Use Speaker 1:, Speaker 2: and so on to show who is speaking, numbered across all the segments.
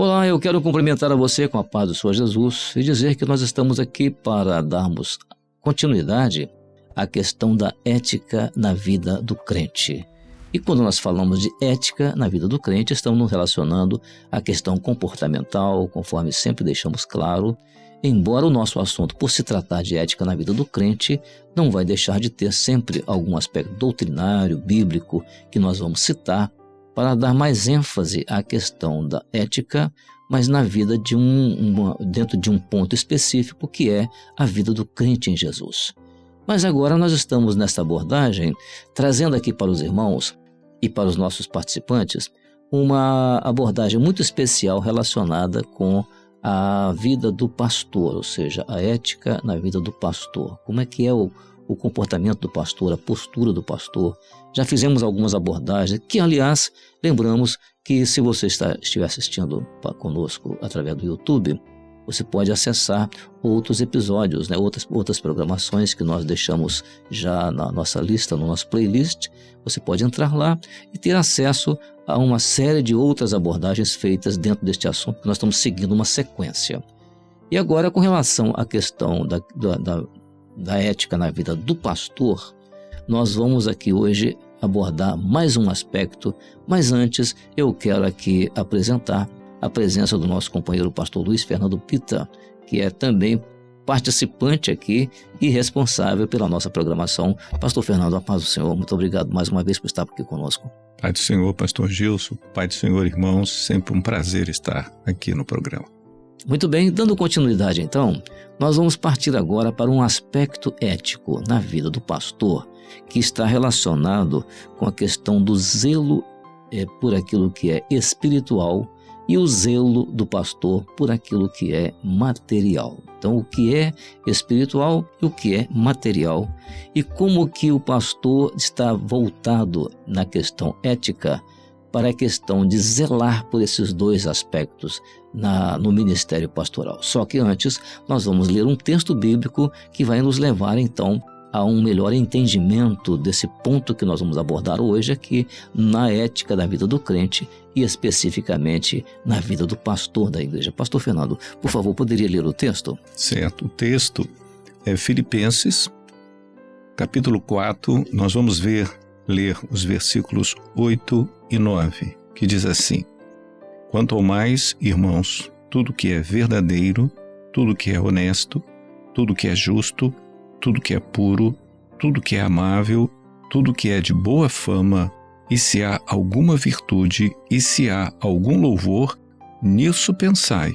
Speaker 1: Olá, eu quero cumprimentar a você com a paz do Senhor Jesus e dizer que nós estamos aqui para darmos continuidade à questão da ética na vida do crente. E quando nós falamos de ética na vida do crente, estamos nos relacionando à questão comportamental, conforme sempre deixamos claro, embora o nosso assunto, por se tratar de ética na vida do crente, não vai deixar de ter sempre algum aspecto doutrinário, bíblico, que nós vamos citar, para dar mais ênfase à questão da ética, mas na vida de dentro de um ponto específico, que é a vida do crente em Jesus. Mas agora nós estamos nesta abordagem, trazendo aqui para os irmãos e para os nossos participantes, uma abordagem muito especial relacionada com a vida do pastor, ou seja, a ética na vida do pastor. Como é que é o comportamento do pastor, a postura do pastor. Já fizemos algumas abordagens que, aliás, lembramos que se você estiver assistindo conosco através do YouTube, você pode acessar outros episódios, outras programações que nós deixamos já na nossa lista, no nosso playlist. Você pode entrar lá e ter acesso a uma série de outras abordagens feitas dentro deste assunto, que nós estamos seguindo uma sequência. E agora, com relação à questão da ética na vida do pastor, nós vamos aqui hoje abordar mais um aspecto, mas antes eu quero aqui apresentar a presença do nosso companheiro pastor Luiz Fernando Pita, que é também participante aqui e responsável pela nossa programação. Pastor Fernando, a paz do Senhor, muito obrigado mais uma vez por estar aqui conosco.
Speaker 2: Pai do Senhor, pastor Gilson, Pai do Senhor, irmãos, sempre um prazer estar aqui no programa.
Speaker 1: Muito bem, dando continuidade então, nós vamos partir agora para um aspecto ético na vida do pastor, que está relacionado com a questão do zelo por aquilo que é espiritual e o zelo do pastor por aquilo que é material. Então, o que é espiritual e o que é material, e como que o pastor está voltado na questão ética para a questão de zelar por esses dois aspectos no ministério pastoral. Só que antes nós vamos ler um texto bíblico que vai nos levar então a um melhor entendimento desse ponto que nós vamos abordar hoje aqui na ética da vida do crente e especificamente na vida do pastor da igreja. Pastor Fernando, por favor, poderia ler o texto?
Speaker 2: Certo, o texto é Filipenses, capítulo 4, nós vamos ler os versículos 8 e 9, que diz assim: Quanto ao mais, irmãos, tudo que é verdadeiro, tudo que é honesto, tudo que é justo, tudo que é puro, tudo que é amável, tudo que é de boa fama, e se há alguma virtude, e se há algum louvor, nisso pensai.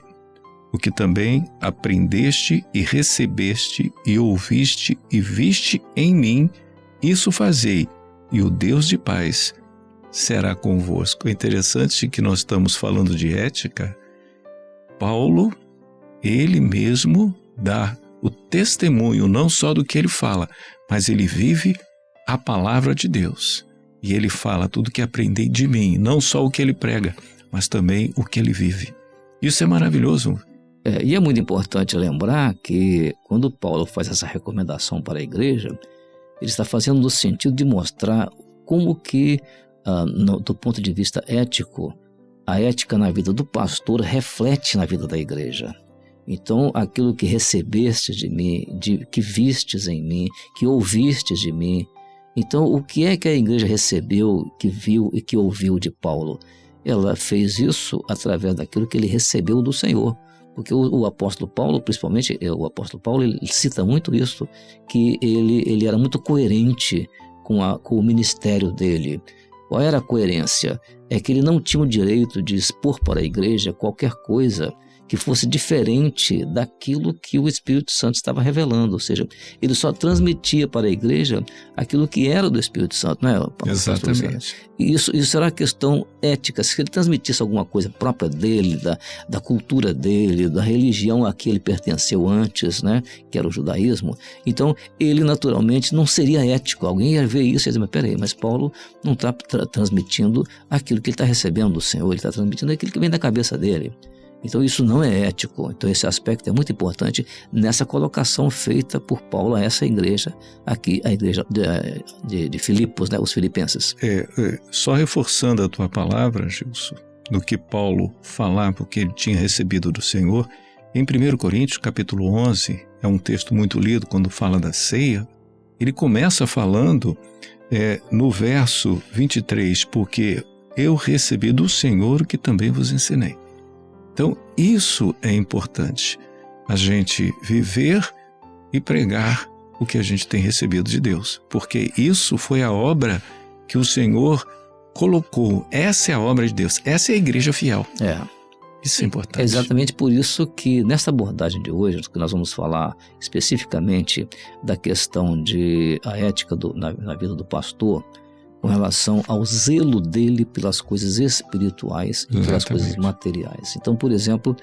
Speaker 2: O que também aprendeste e recebeste e ouviste e viste em mim, isso fazei, e o Deus de paz será convosco. É interessante que nós estamos falando de ética. Paulo, ele mesmo dá o testemunho não só do que ele fala, mas ele vive a palavra de Deus. E ele fala tudo que aprendei de mim, não só o que ele prega, mas também o que ele vive. Isso é maravilhoso.
Speaker 1: E é muito importante lembrar que quando Paulo faz essa recomendação para a igreja, ele está fazendo no sentido de mostrar como que, do ponto de vista ético, a ética na vida do pastor reflete na vida da igreja. Então, aquilo que recebestes de mim, que vistes em mim, que ouvistes de mim. Então, o que é que a igreja recebeu, que viu e que ouviu de Paulo? Ela fez isso através daquilo que ele recebeu do Senhor. Porque o apóstolo Paulo, principalmente o apóstolo Paulo, ele cita muito isso, que ele era muito coerente com o ministério dele. Qual era a coerência? É que ele não tinha o direito de expor para a igreja qualquer coisa que fosse diferente daquilo que o Espírito Santo estava revelando, ou seja, ele só transmitia para a igreja aquilo que era do Espírito Santo, não é?
Speaker 2: Exatamente.
Speaker 1: E isso era a questão ética. Se ele transmitisse alguma coisa própria dele, da cultura dele, da religião a que ele pertenceu antes, né, que era o judaísmo, então ele naturalmente não seria ético. Alguém ia ver isso e ia dizer, mas peraí, mas Paulo não está transmitindo aquilo que ele está recebendo do Senhor, ele está transmitindo aquilo que vem da cabeça dele. Então isso não é ético. Então esse aspecto é muito importante nessa colocação feita por Paulo a essa igreja aqui, a igreja de Filipos, né, os filipenses.
Speaker 2: Só reforçando a tua palavra, Gilson, do que Paulo falava, o que ele tinha recebido do Senhor, em 1 Coríntios, capítulo 11, é um texto muito lido quando fala da ceia, ele começa falando no verso 23, porque eu recebi do Senhor o que também vos ensinei. Então, isso é importante, a gente viver e pregar o que a gente tem recebido de Deus, porque isso foi a obra que o Senhor colocou. Essa é a obra de Deus, essa é a igreja fiel. Isso é importante.
Speaker 1: É exatamente por isso que nessa abordagem de hoje, que nós vamos falar especificamente da questão de a ética na vida do pastor, com relação ao zelo dele pelas coisas espirituais e pelas coisas materiais. Então, por exemplo,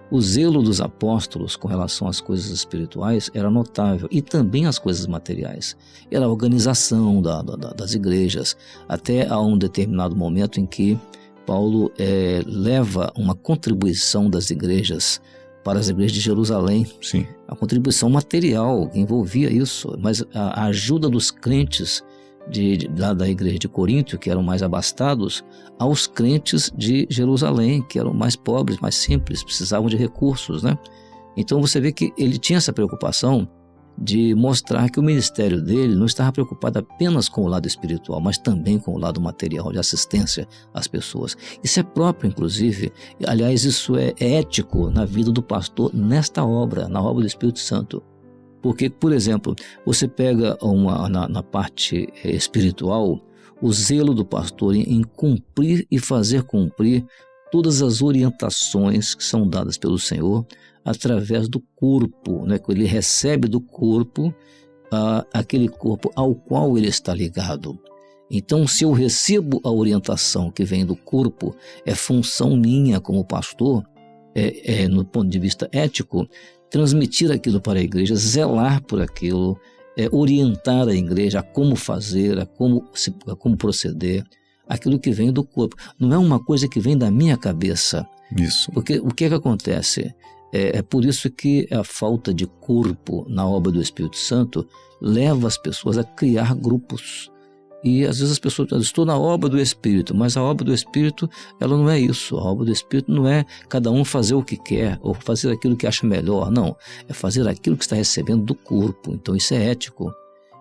Speaker 1: o zelo dos apóstolos com relação às coisas espirituais era notável, e também as coisas materiais. Era a organização das igrejas, até a um determinado momento em que Paulo leva uma contribuição das igrejas para as igrejas de Jerusalém.
Speaker 2: Sim.
Speaker 1: A contribuição material que envolvia isso, mas a ajuda dos crentes da igreja de Corinto, que eram mais abastados, aos crentes de Jerusalém, que eram mais pobres, mais simples, precisavam de recursos, né? Então você vê que ele tinha essa preocupação de mostrar que o ministério dele não estava preocupado apenas com o lado espiritual, mas também com o lado material, de assistência às pessoas. Isso é próprio, inclusive, aliás, isso é ético na vida do pastor nesta obra, na obra do Espírito Santo. Porque, por exemplo, você pega na parte espiritual, o zelo do pastor em cumprir e fazer cumprir todas as orientações que são dadas pelo Senhor através do corpo, né? Que ele recebe do corpo aquele corpo ao qual ele está ligado. Então, se eu recebo a orientação que vem do corpo, é função minha como pastor, no ponto de vista ético, transmitir aquilo para a igreja, zelar por aquilo, orientar a igreja a como fazer, a como proceder, aquilo que vem do corpo. Não é uma coisa que vem da minha cabeça.
Speaker 2: Isso.
Speaker 1: Porque o que acontece? É por isso que a falta de corpo na obra do Espírito Santo leva as pessoas a criar grupos. E às vezes as pessoas dizem, estou na obra do Espírito, mas a obra do Espírito, ela não é isso. A obra do Espírito não é cada um fazer o que quer ou fazer aquilo que acha melhor, não. É fazer aquilo que está recebendo do corpo. Então isso é ético.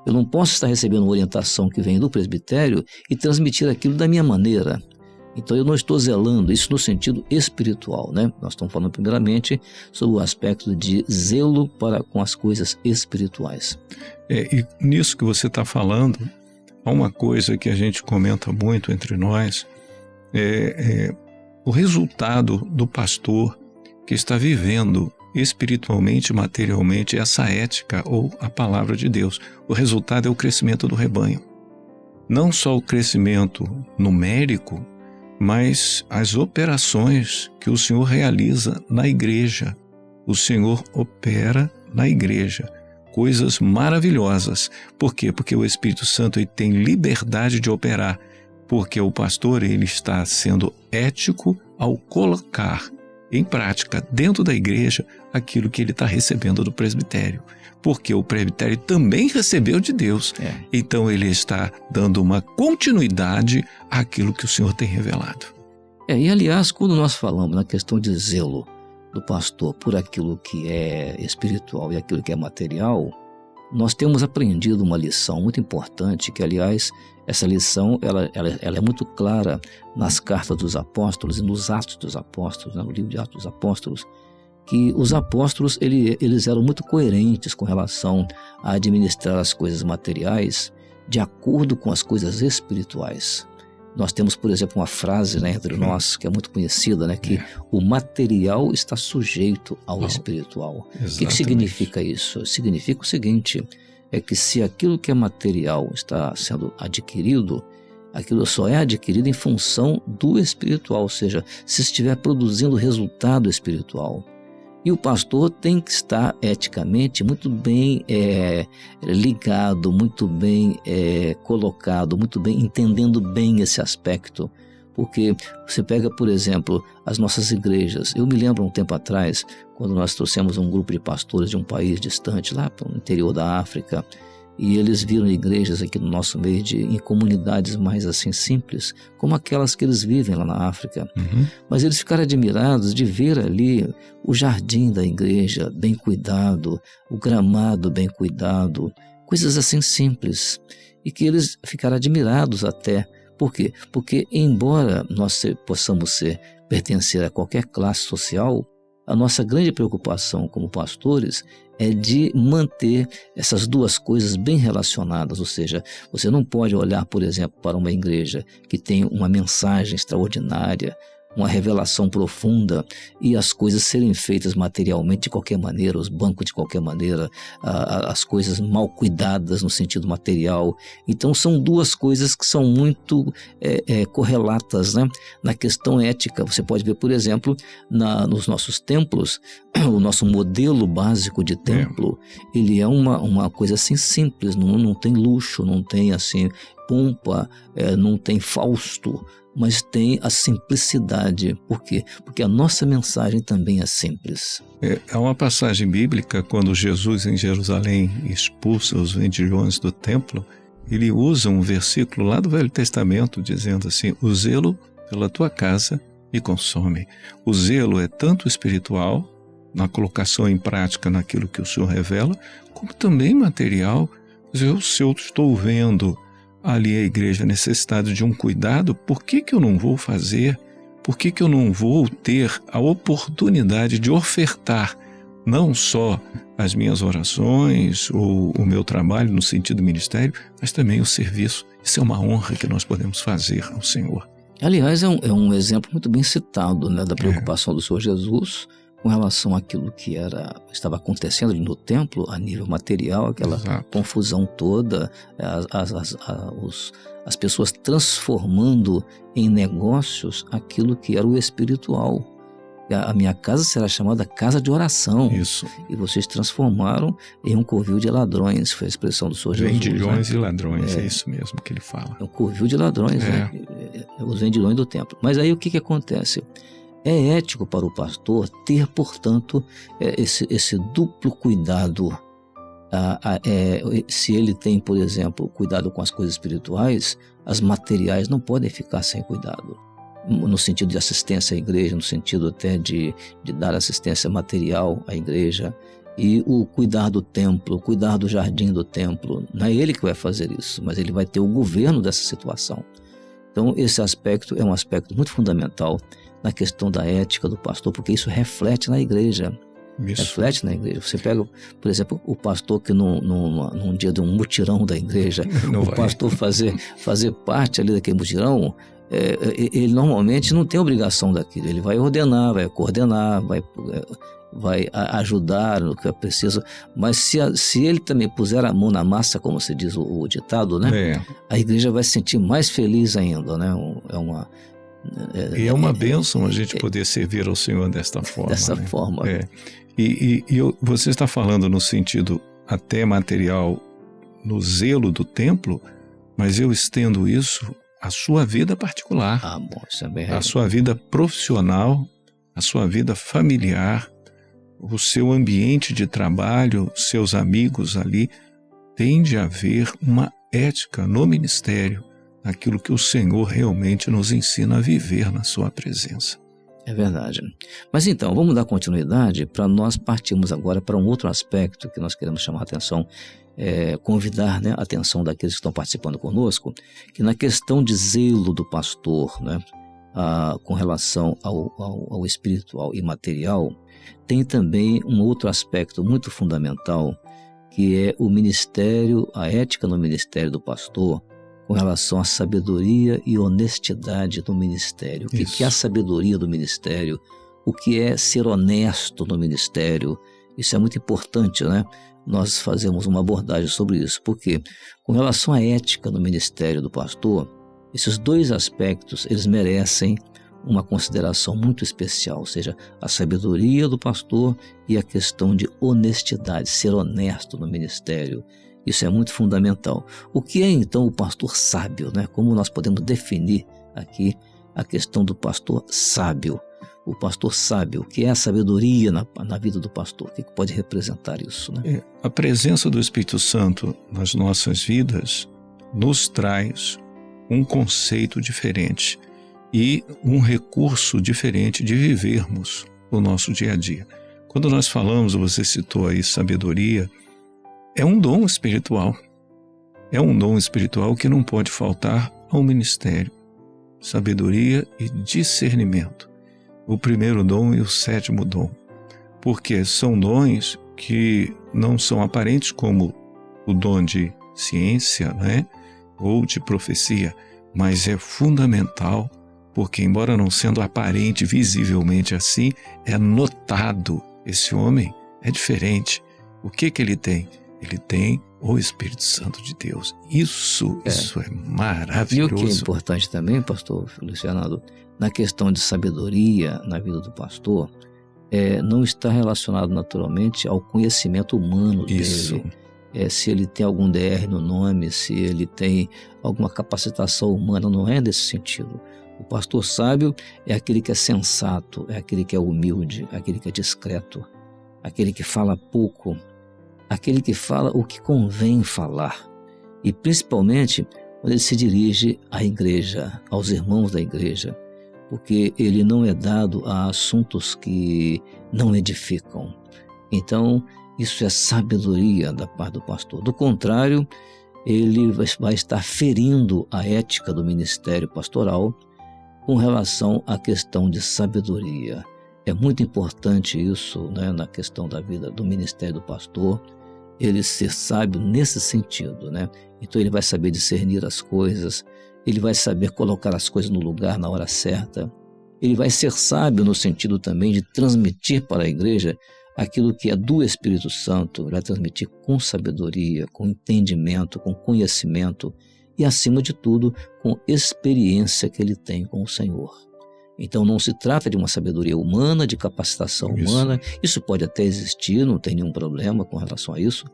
Speaker 1: Eu não posso estar recebendo uma orientação que vem do presbitério e transmitir aquilo da minha maneira. Então eu não estou zelando, isso no sentido espiritual, né? Nós estamos falando primeiramente sobre o aspecto de zelo com as coisas espirituais.
Speaker 2: E nisso que você está falando, há uma coisa que a gente comenta muito entre nós, o resultado do pastor que está vivendo espiritualmente, materialmente, essa ética ou a palavra de Deus. O resultado é o crescimento do rebanho. Não só o crescimento numérico, mas as operações que o Senhor realiza na igreja. O Senhor opera na igreja coisas maravilhosas. Por quê? Porque o Espírito Santo ele tem liberdade de operar, porque o pastor ele está sendo ético ao colocar em prática dentro da igreja aquilo que ele está recebendo do presbitério. Porque o presbitério também recebeu de Deus. Então ele está dando uma continuidade àquilo que o Senhor tem revelado.
Speaker 1: E aliás, quando nós falamos na questão de zelo do pastor por aquilo que é espiritual e aquilo que é material, nós temos aprendido uma lição muito importante, que aliás, essa lição ela é muito clara nas cartas dos apóstolos e nos Atos dos Apóstolos, no livro de Atos dos Apóstolos, que os apóstolos eles eram muito coerentes com relação a administrar as coisas materiais de acordo com as coisas espirituais. Nós temos, por exemplo, uma frase, né, entre nós que é muito conhecida, né, que o material está sujeito ao espiritual. O que significa isso? Significa o seguinte, é que se aquilo que é material está sendo adquirido, aquilo só é adquirido em função do espiritual, ou seja, se estiver produzindo resultado espiritual. E o pastor tem que estar eticamente muito bem ligado, muito bem colocado, muito bem entendendo bem esse aspecto. Porque você pega, por exemplo, as nossas igrejas. Eu me lembro um tempo atrás, quando nós trouxemos um grupo de pastores de um país distante, lá para o interior da África, e eles viram igrejas aqui no nosso meio em comunidades mais assim simples, como aquelas que eles vivem lá na África. Mas eles ficaram admirados de ver ali o jardim da igreja bem cuidado, o gramado bem cuidado, coisas assim simples, e que eles ficaram admirados até. Por quê? Porque embora nós possamos pertencer a qualquer classe social, a nossa grande preocupação como pastores é de manter essas duas coisas bem relacionadas, ou seja, você não pode olhar, por exemplo, para uma igreja que tem uma mensagem extraordinária, uma revelação profunda e as coisas serem feitas materialmente de qualquer maneira, os bancos de qualquer maneira, as coisas mal cuidadas no sentido material. Então são duas coisas que são muito correlatas, né? Na questão ética. Você pode ver, por exemplo, nos nossos templos, o nosso modelo básico de templo, ele é uma coisa assim simples, não tem luxo, não tem assim pompa, não tem fausto, mas tem a simplicidade. Por quê? Porque a nossa mensagem também é simples.
Speaker 2: Há uma passagem bíblica, quando Jesus em Jerusalém expulsa os vendilhões do templo, ele usa um versículo lá do Velho Testamento dizendo assim: o zelo pela tua casa me consome. O zelo é tanto espiritual, na colocação em prática naquilo que o Senhor revela, como também material. Se eu estou vendo ali a igreja necessitada de um cuidado, por que eu não vou fazer? Por que eu não vou ter a oportunidade de ofertar não só as minhas orações ou o meu trabalho no sentido ministério, mas também o serviço? Isso é uma honra que nós podemos fazer ao Senhor.
Speaker 1: Aliás, é um exemplo muito bem citado, né, da preocupação do Senhor Jesus com relação àquilo que estava acontecendo no templo, a nível material, aquela confusão toda, as pessoas transformando em negócios aquilo que era o espiritual. A minha casa será chamada casa de oração.
Speaker 2: Isso.
Speaker 1: E vocês transformaram em um covil de ladrões, foi a expressão do Senhor Jesus.
Speaker 2: Vendilhões e ladrões, é isso mesmo que ele fala.
Speaker 1: É um covil de ladrões, né? Os vendilhões do templo. Mas aí o que acontece? É ético para o pastor ter, portanto, esse duplo cuidado. Se ele tem, por exemplo, cuidado com as coisas espirituais, as materiais não podem ficar sem cuidado. No sentido de assistência à igreja, no sentido até de dar assistência material à igreja. E o cuidar do templo, o cuidar do jardim do templo. Não é ele que vai fazer isso, mas ele vai ter o governo dessa situação. Então, esse aspecto é um aspecto muito fundamental na questão da ética do pastor, porque isso reflete na igreja. Isso. Reflete na igreja. Você pega, por exemplo, o pastor que num dia de um mutirão da igreja, pastor fazer parte ali daquele mutirão, ele normalmente não tem obrigação daquilo. Ele vai ordenar, vai coordenar, vai ajudar no que é preciso, mas se ele também puser a mão na massa, como se diz o ditado, né? A igreja vai se sentir mais feliz ainda, né?
Speaker 2: E é uma bênção a gente poder servir ao Senhor desta forma.
Speaker 1: Dessa forma.
Speaker 2: E você está falando no sentido até material, no zelo do templo, mas eu estendo isso à sua vida particular,
Speaker 1: bom, isso é bem
Speaker 2: à sua vida profissional, à sua vida familiar, o seu ambiente de trabalho, seus amigos ali. Tem de haver uma ética no ministério, aquilo que o Senhor realmente nos ensina a viver na sua presença.
Speaker 1: É verdade. Mas então, vamos dar continuidade para nós partirmos agora para um outro aspecto que nós queremos chamar a atenção, convidar, né, a atenção daqueles que estão participando conosco, que na questão de zelo do pastor, né, com relação ao espiritual e material, tem também um outro aspecto muito fundamental, que é o ministério, a ética no ministério do pastor, com relação à sabedoria e honestidade do ministério. O que é a sabedoria do ministério? O que é ser honesto no ministério? Isso é muito importante, né? Nós fazemos uma abordagem sobre isso. Porque, com relação à ética no ministério do pastor, esses dois aspectos, eles merecem uma consideração muito especial, ou seja, a sabedoria do pastor e a questão de honestidade, ser honesto no ministério. Isso é muito fundamental. O que é então o pastor sábio, né? Como nós podemos definir aqui a questão do pastor sábio? o pastor sabe, o que é a sabedoria na vida do pastor, o que pode representar isso, né?
Speaker 2: A presença do Espírito Santo nas nossas vidas nos traz um conceito diferente e um recurso diferente de vivermos o nosso dia a dia. Quando nós falamos, você citou aí sabedoria, é um dom espiritual. É um dom espiritual que não pode faltar ao ministério. Sabedoria e discernimento. O primeiro dom e o sétimo dom. Porque são dons que não são aparentes como o dom de ciência, né? Ou de profecia, mas é fundamental, porque embora não sendo aparente visivelmente assim, é notado. Esse homem é diferente. O que ele tem? Ele tem o Espírito Santo de Deus. Isso é maravilhoso.
Speaker 1: E o que é importante também, pastor Luiz Fernando, na questão de sabedoria na vida do pastor, não está relacionado naturalmente ao conhecimento humano dele. Se ele tem algum DR no nome, se ele tem alguma capacitação humana, não é nesse sentido. O pastor sábio é aquele que é sensato, é aquele que é humilde, aquele que é discreto, aquele que fala pouco, aquele que fala o que convém falar. E principalmente quando ele se dirige à igreja, aos irmãos da igreja, porque ele não é dado a assuntos que não edificam. Então, isso é sabedoria da parte do pastor. Do contrário, ele vai estar ferindo a ética do ministério pastoral com relação à questão de sabedoria. É muito importante isso, né, na questão da vida do ministério do pastor, ele ser sábio nesse sentido, né? Então ele vai saber discernir as coisas, ele vai saber colocar as coisas no lugar na hora certa, ele vai ser sábio no sentido também de transmitir para a igreja aquilo que é do Espírito Santo, vai transmitir com sabedoria, com entendimento, com conhecimento e, acima de tudo, com experiência que ele tem com o Senhor. Então não se trata de uma sabedoria humana, de capacitação humana, isso pode até existir, não tem nenhum problema com relação a isso,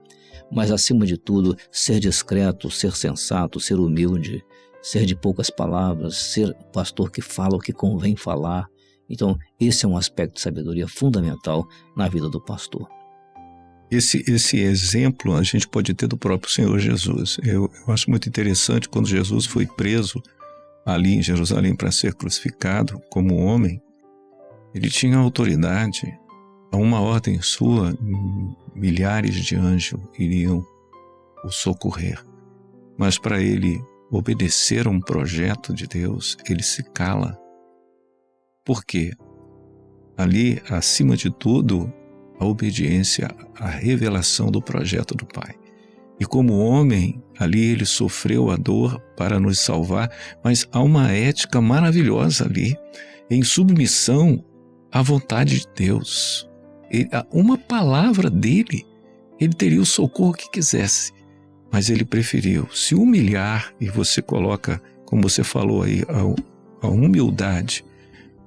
Speaker 1: mas acima de tudo, ser discreto, ser sensato, ser humilde, ser de poucas palavras, ser pastor que fala o que convém falar. Então esse é um aspecto de sabedoria fundamental na vida do pastor.
Speaker 2: Esse exemplo a gente pode ter do próprio Senhor Jesus. Eu acho muito interessante quando Jesus foi preso ali em Jerusalém para ser crucificado como homem, ele tinha autoridade, a uma ordem sua, milhares de anjos iriam o socorrer. Mas para ele obedecer a um projeto de Deus, ele se cala. Por quê? Ali, acima de tudo, a obediência à revelação do projeto do Pai. E como homem, ali ele sofreu a dor para nos salvar, mas há uma ética maravilhosa ali, em submissão à vontade de Deus. Uma palavra dele, ele teria o socorro que quisesse, mas ele preferiu se humilhar, e você coloca, como você falou aí, a humildade.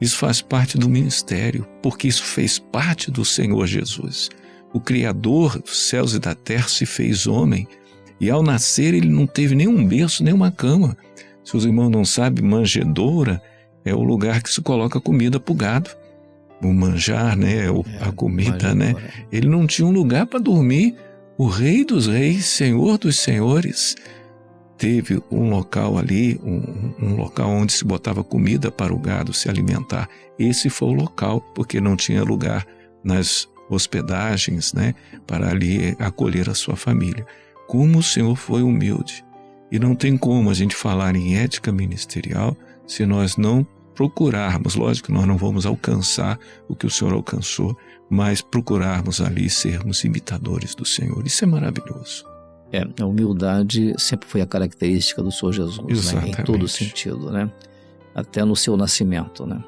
Speaker 2: Isso faz parte do ministério, porque isso fez parte do Senhor Jesus. O Criador dos céus e da terra se fez homem, e ao nascer ele não teve nenhum berço, nem uma cama. Se os irmãos não sabem, manjedoura é o lugar que se coloca comida para o gado. O manjar, né? A comida, né? Ele não tinha um lugar para dormir. O Rei dos Reis, Senhor dos Senhores, teve um local ali, um local onde se botava comida para o gado se alimentar. Esse foi o local, porque não tinha lugar nas hospedagens, né, para ali acolher a sua família. Como o Senhor foi humilde. E não tem como a gente falar em ética ministerial se nós não procurarmos, lógico que nós não vamos alcançar o que o Senhor alcançou, mas procurarmos ali sermos imitadores do Senhor. Isso é maravilhoso.
Speaker 1: A humildade sempre foi a característica do Senhor Jesus, né? Em todo sentido, né? Até no seu nascimento, né?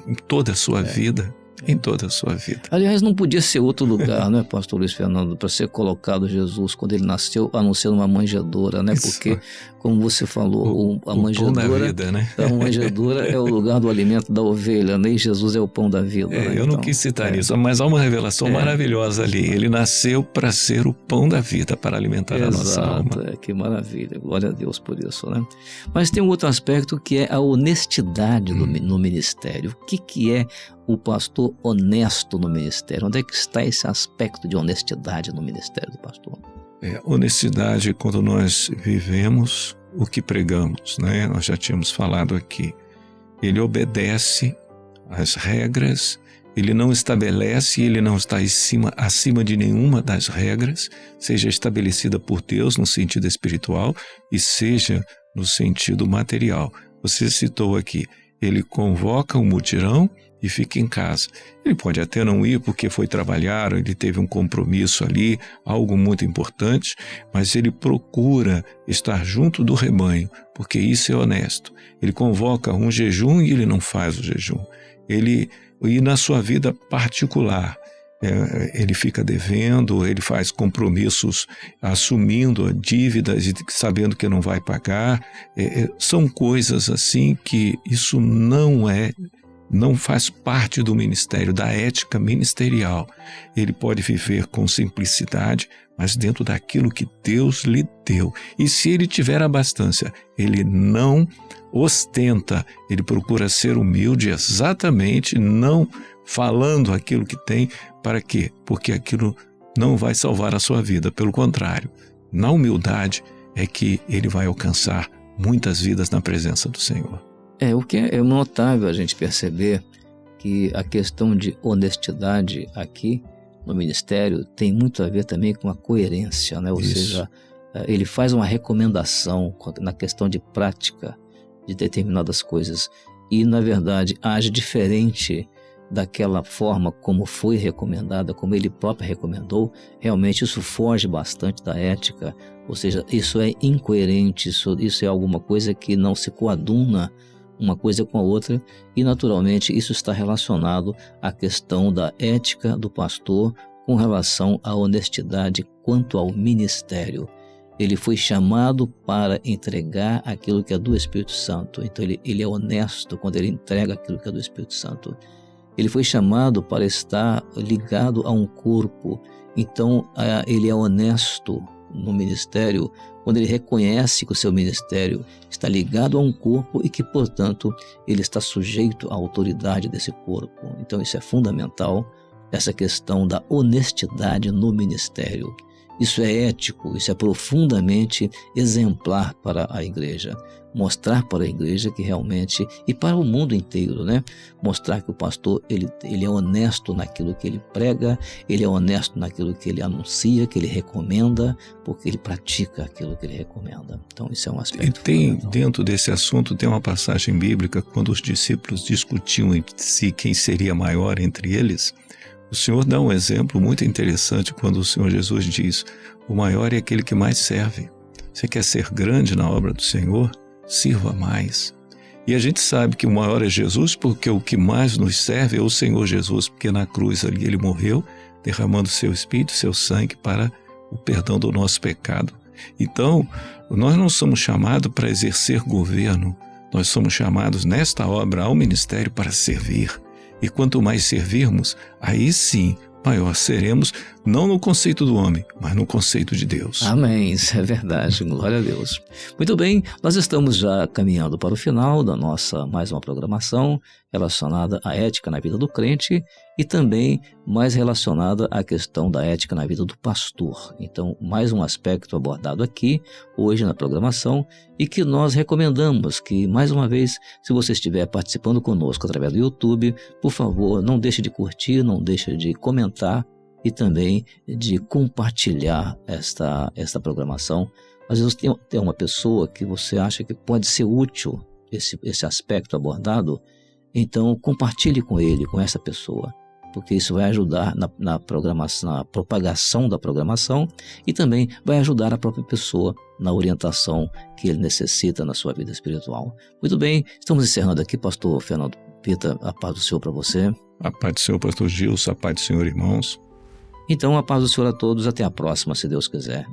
Speaker 2: Em toda a sua vida. Em toda a sua vida.
Speaker 1: Aliás, não podia ser outro lugar, né, pastor Luiz Fernando, para ser colocado Jesus quando ele nasceu, a não ser numa manjedoura, né? Porque, como você falou, a manjedoura,
Speaker 2: pão da vida, né?
Speaker 1: A manjedoura é o lugar do alimento da ovelha, né? E Jesus é o pão da vida. Né?
Speaker 2: Eu não quis citar isso, mas há uma revelação maravilhosa ali. Ele nasceu para ser o pão da vida, para alimentar a nossa alma.
Speaker 1: Que maravilha, glória a Deus por isso, né? Mas tem um outro aspecto que é a honestidade no ministério. O que é o pastor honesto no ministério? Onde é que está esse aspecto de honestidade no ministério do pastor?
Speaker 2: Honestidade quando nós vivemos o que pregamos, né? Nós já tínhamos falado aqui. Ele obedece às regras, ele não estabelece, ele não está acima de nenhuma das regras, seja estabelecida por Deus no sentido espiritual e seja no sentido material. Você citou aqui, ele convoca o mutirão e fica em casa. Ele pode até não ir porque foi trabalhar, ele teve um compromisso ali, algo muito importante, mas ele procura estar junto do rebanho, porque isso é honesto. Ele convoca um jejum e ele não faz o jejum. E na sua vida particular, ele fica devendo, ele faz compromissos assumindo dívidas e sabendo que não vai pagar. São coisas assim que isso não faz parte do ministério, da ética ministerial. Ele pode viver com simplicidade, mas dentro daquilo que Deus lhe deu. E se ele tiver abastança, ele não ostenta, ele procura ser humilde, exatamente não falando aquilo que tem. Para quê? Porque aquilo não vai salvar a sua vida. Pelo contrário, na humildade é que ele vai alcançar muitas vidas na presença do Senhor.
Speaker 1: O que é notável a gente perceber que a questão de honestidade aqui no ministério tem muito a ver também com a coerência, né? Ou seja, ele faz uma recomendação na questão de prática de determinadas coisas e, na verdade, age diferente daquela forma como foi recomendada, como ele próprio recomendou. Realmente isso foge bastante da ética, ou seja, isso é incoerente, isso é alguma coisa que não se coaduna uma coisa com a outra, e naturalmente isso está relacionado à questão da ética do pastor com relação à honestidade quanto ao ministério. Ele foi chamado para entregar aquilo que é do Espírito Santo, então ele é honesto quando ele entrega aquilo que é do Espírito Santo. Ele foi chamado para estar ligado a um corpo, então ele é honesto no ministério quando ele reconhece que o seu ministério está ligado a um corpo e que, portanto, ele está sujeito à autoridade desse corpo. Então isso é fundamental, essa questão da honestidade no ministério. Isso é ético, isso é profundamente exemplar para a igreja. Mostrar para a igreja que realmente, e para o mundo inteiro, né? Mostrar que o pastor ele é honesto naquilo que ele prega, ele é honesto naquilo que ele anuncia, que ele recomenda, porque ele pratica aquilo que ele recomenda. Então isso é um aspecto fundamental.
Speaker 2: Dentro desse assunto tem uma passagem bíblica, quando os discípulos discutiam entre si quem seria maior entre eles. O Senhor dá um exemplo muito interessante quando o Senhor Jesus diz: o maior é aquele que mais serve. Você quer ser grande na obra do Senhor? Sirva mais. E a gente sabe que o maior é Jesus, porque o que mais nos serve é o Senhor Jesus, porque na cruz ali ele morreu, derramando seu espírito, seu sangue para o perdão do nosso pecado. Então, nós não somos chamados para exercer governo, nós somos chamados nesta obra ao ministério para servir. E quanto mais servirmos, aí sim, maior seremos, não no conceito do homem, mas no conceito de Deus.
Speaker 1: Amém, isso é verdade, glória a Deus. Muito bem, nós estamos já caminhando para o final da nossa mais uma programação relacionada à ética na vida do crente e também mais relacionada à questão da ética na vida do pastor. Então, mais um aspecto abordado aqui, hoje na programação, e que nós recomendamos que, mais uma vez, se você estiver participando conosco através do YouTube, por favor, não deixe de curtir, não deixe de comentar e também de compartilhar esta programação. Às vezes tem uma pessoa que você acha que pode ser útil esse aspecto abordado, então compartilhe com ele, com essa pessoa, porque isso vai ajudar na programação, na propagação da programação e também vai ajudar a própria pessoa na orientação que ele necessita na sua vida espiritual. Muito bem, estamos encerrando aqui, pastor Fernando Pita, a paz do Senhor para você.
Speaker 2: A paz do Senhor, pastor Gilson, a paz do Senhor, irmãos.
Speaker 1: Então, a paz do Senhor a todos, até a próxima, se Deus quiser.